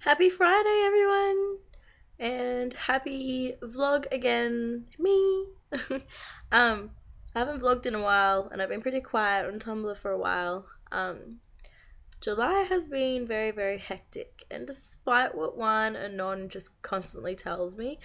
Happy Friday, everyone! And happy vlog again, me! um, I haven't vlogged in a while, and I've been pretty quiet on Tumblr for a while. July has been very, very hectic, and despite what one anon just constantly tells me,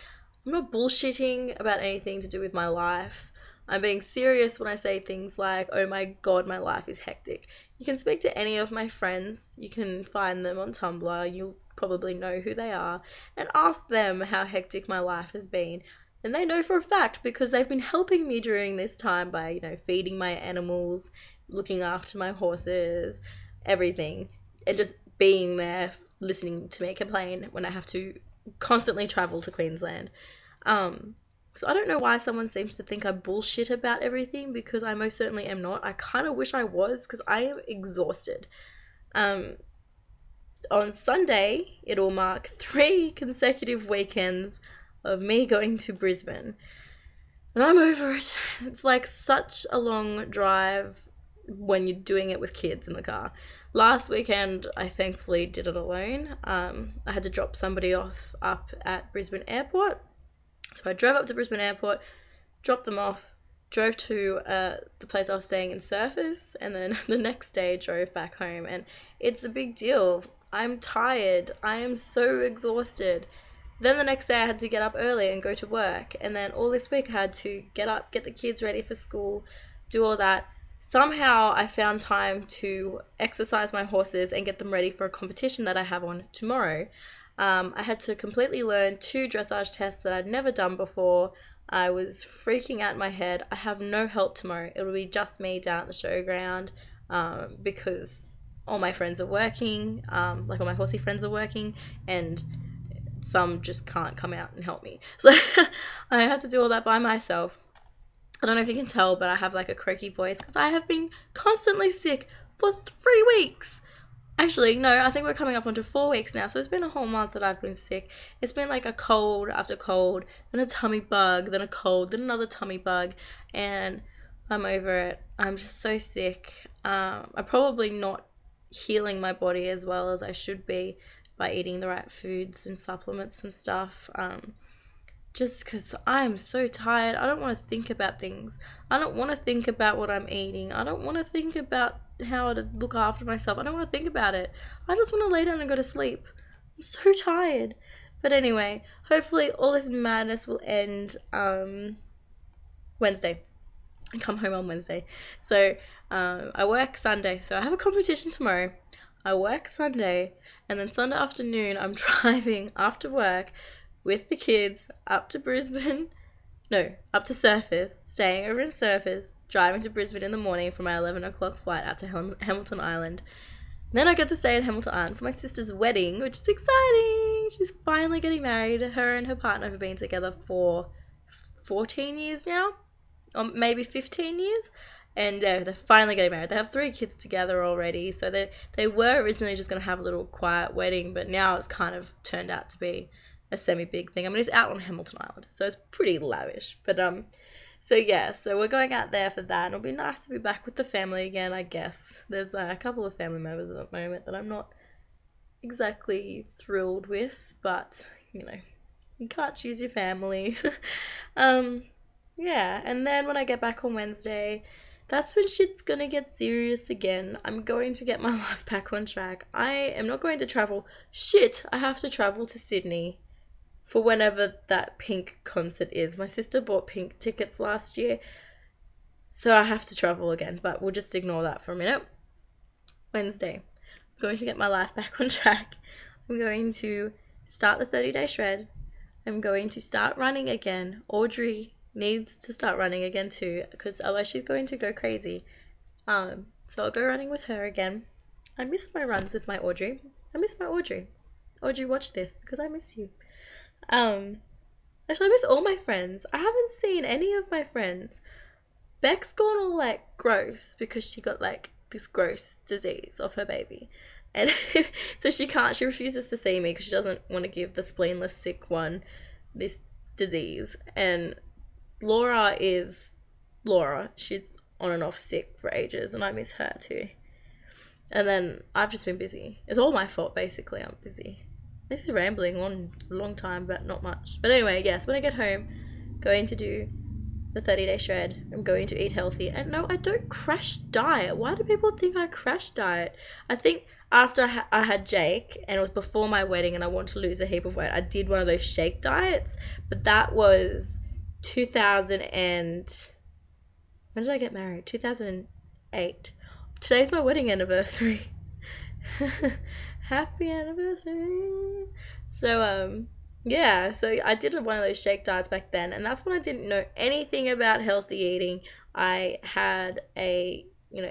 I'm not bullshitting about anything to do with my life. I'm being serious when I say things like, oh my god, my life is hectic. You can speak to any of my friends, you can find them on Tumblr, you'll probably know who they are, and ask them how hectic my life has been. And they know for a fact because they've been helping me during this time by, feeding my animals, looking after my horses, everything, and just being there listening to me complain when I have to constantly travel to Queensland. So I don't know why someone seems to think I bullshit about everything because I most certainly am not. I kind of wish I was because I am exhausted. Um, on Sunday, it'll mark 3 consecutive weekends of me going to Brisbane. And I'm over it. It's like such a long drive when you're doing it with kids in the car. Last weekend, I thankfully did it alone. I had to drop somebody off up at Brisbane Airport. So I drove up to Brisbane Airport, dropped them off, drove to the place I was staying in Surfers, and then the next day drove back home. And it's a big deal. I'm tired. I am so exhausted. Then the next day I had to get up early and go to work. And then all this week I had to get up, get the kids ready for school, do all that. Somehow I found time to exercise my horses and get them ready for a competition that I have on tomorrow. I had to completely learn 2 dressage tests that I'd never done before. I was freaking out in my head. I have no help tomorrow. It'll be just me down at the showground because all my friends are working, like all my horsey friends are working, and some just can't come out and help me. So I had to do all that by myself. I don't know if you can tell, but I have like a croaky voice because I have been constantly sick for 3 weeks. Actually, no, I think we're coming up onto 4 weeks now, so it's been a whole month that I've been sick. It's been like a cold after cold, then a tummy bug, then a cold, then another tummy bug, and I'm over it. I'm just so sick. I'm probably not healing my body as well as I should be by eating the right foods and supplements and stuff. Just because I'm so tired. I don't want to think about things. I don't want to think about what I'm eating. I don't want to think about how to look after myself. I don't want to think about it. I just want to lay down and go to sleep. I'm so tired. But anyway, hopefully all this madness will end Wednesday. I come home on Wednesday. So I work Sunday. So I have a competition tomorrow. I work Sunday. And then Sunday afternoon I'm driving after work with the kids up to Brisbane, no, up to Surfers, staying over in Surfers, driving to Brisbane in the morning for my 11 o'clock flight out to Hamilton Island. Then I get to stay in Hamilton Island for my sister's wedding, which is exciting. She's finally getting married. Her and her partner have been together for 14 years now, or maybe 15 years. And they're finally getting married. They have 3 kids together already. So they were originally just going to have a little quiet wedding, but now it's kind of turned out to be a semi-big thing. I mean, it's out on Hamilton Island, so it's pretty lavish. But so yeah, so we're going out there for that, and it'll be nice to be back with the family again, I guess. There's a couple of family members at the moment that I'm not exactly thrilled with, but you can't choose your family. Yeah, and then when I get back on Wednesday, that's when shit's gonna get serious again. I'm going to get my life back on track. I am not going to travel. Shit, I have to travel to Sydney for whenever that Pink concert is. My sister bought Pink tickets last year, so I have to travel again, but we'll just ignore that for a minute. Wednesday, I'm going to get my life back on track. I'm going to start the 30-day shred. I'm going to start running again. Audrey needs to start running again too, because otherwise she's going to go crazy. So I'll go running with her again. I miss my runs with my Audrey. I miss my Audrey. Audrey, watch this, because I miss you. Actually, I miss all my friends. I haven't seen any of my friends. Beck's gone all like gross because she got like this gross disease of her baby, and so she refuses to see me because she doesn't want to give the spleenless sick one this disease. And Laura is Laura. She's on and off sick for ages, and I miss her too. And then I've just been busy. It's all my fault, basically. I'm busy. This is rambling on for a long time, but not much. But anyway, yes, when I get home, going to do the 30-day shred. I'm going to eat healthy. And no, I don't crash diet. Why do people think I crash diet? I think after I had Jake, and it was before my wedding, and I wanted to lose a heap of weight, I did one of those shake diets. But that was 2000 and... When did I get married? 2008. Today's my wedding anniversary. Happy anniversary. So, yeah, so I did one of those shake diets back then, and that's when I didn't know anything about healthy eating. I had a,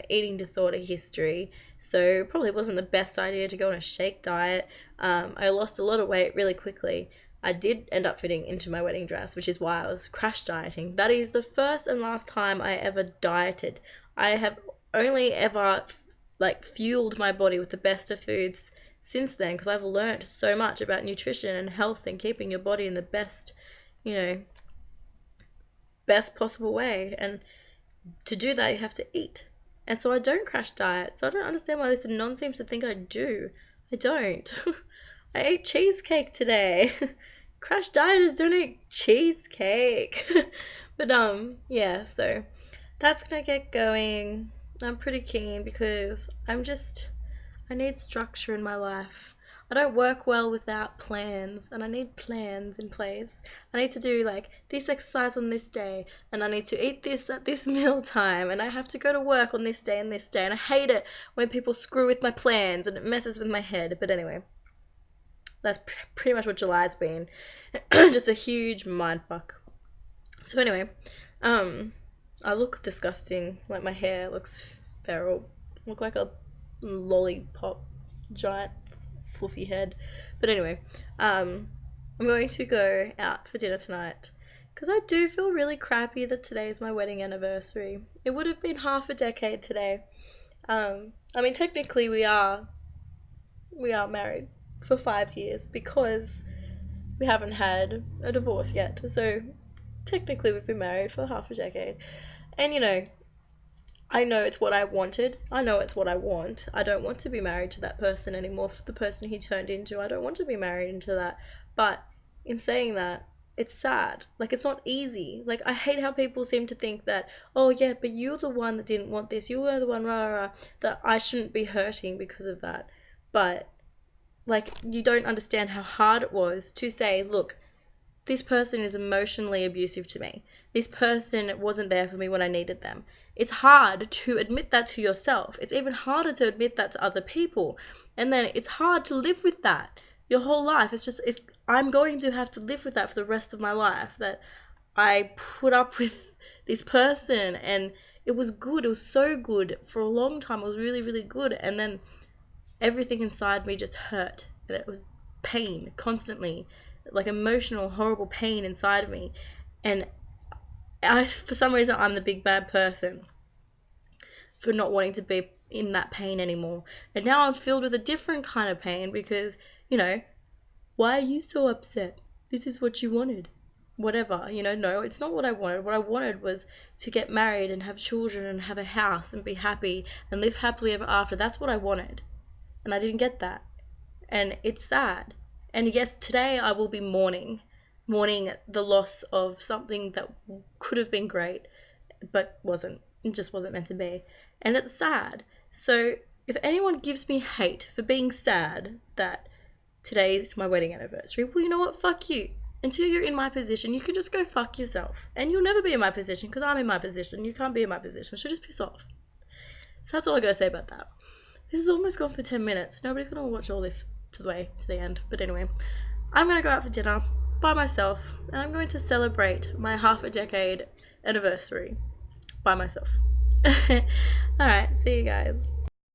eating disorder history, so probably wasn't the best idea to go on a shake diet. I lost a lot of weight really quickly. I did end up fitting into my wedding dress, which is why I was crash dieting. That is the first and last time I ever dieted. I have only ever fueled my body with the best of foods since then, because I've learned so much about nutrition and health and keeping your body in the best, best possible way. And to do that, you have to eat. And so I don't crash diet. So I don't understand why this non seems to think I do. I don't. I ate cheesecake today. Crash dieters don't eat cheesecake. But yeah, so that's gonna get going. I'm pretty keen because I need structure in my life. I don't work well without plans, and I need plans in place. I need to do this exercise on this day, and I need to eat this at this meal time, and I have to go to work on this day and this day, and I hate it when people screw with my plans and it messes with my head. But anyway, that's pretty much what July's been. Just a huge mindfuck. So anyway, I look disgusting. Like, my hair looks feral. I look like a lollipop, giant fluffy head. But anyway, I'm going to go out for dinner tonight because I do feel really crappy that today is my wedding anniversary. It would have been half a decade today. I mean, technically we are married for 5 years because we haven't had a divorce yet. So technically we've been married for half a decade. And I know it's what I wanted. I know it's what I want. I don't want to be married to that person anymore, for the person he turned into. I don't want to be married into that. But in saying that, it's sad. It's not easy. I hate how people seem to think that, oh yeah, but you're the one that didn't want this. You were the one, that I shouldn't be hurting because of that. But, you don't understand how hard it was to say, look, this person is emotionally abusive to me. This person wasn't there for me when I needed them. It's hard to admit that to yourself. It's even harder to admit that to other people. And then it's hard to live with that your whole life. I'm going to have to live with that for the rest of my life, that I put up with this person, and it was good. It was so good for a long time. It was really, really good. And then everything inside me just hurt. And it was pain constantly. Emotional, horrible pain inside of me. And for some reason, I'm the big bad person for not wanting to be in that pain anymore. And now I'm filled with a different kind of pain because, why are you so upset? This is what you wanted. Whatever, no, it's not what I wanted. What I wanted was to get married and have children and have a house and be happy and live happily ever after. That's what I wanted. And I didn't get that. And it's sad. And yes, today I will be mourning the loss of something that could have been great, but wasn't. It just wasn't meant to be. And it's sad. So if anyone gives me hate for being sad that today is my wedding anniversary, well, you know what? Fuck you. Until you're in my position, you can just go fuck yourself. And you'll never be in my position because I'm in my position. You can't be in my position, so just piss off. So that's all I gotta say about that. This has almost gone for 10 minutes. Nobody's gonna watch all this to the end. But anyway, I'm going to go out for dinner by myself, and I'm going to celebrate my half a decade anniversary by myself. Alright, see you guys.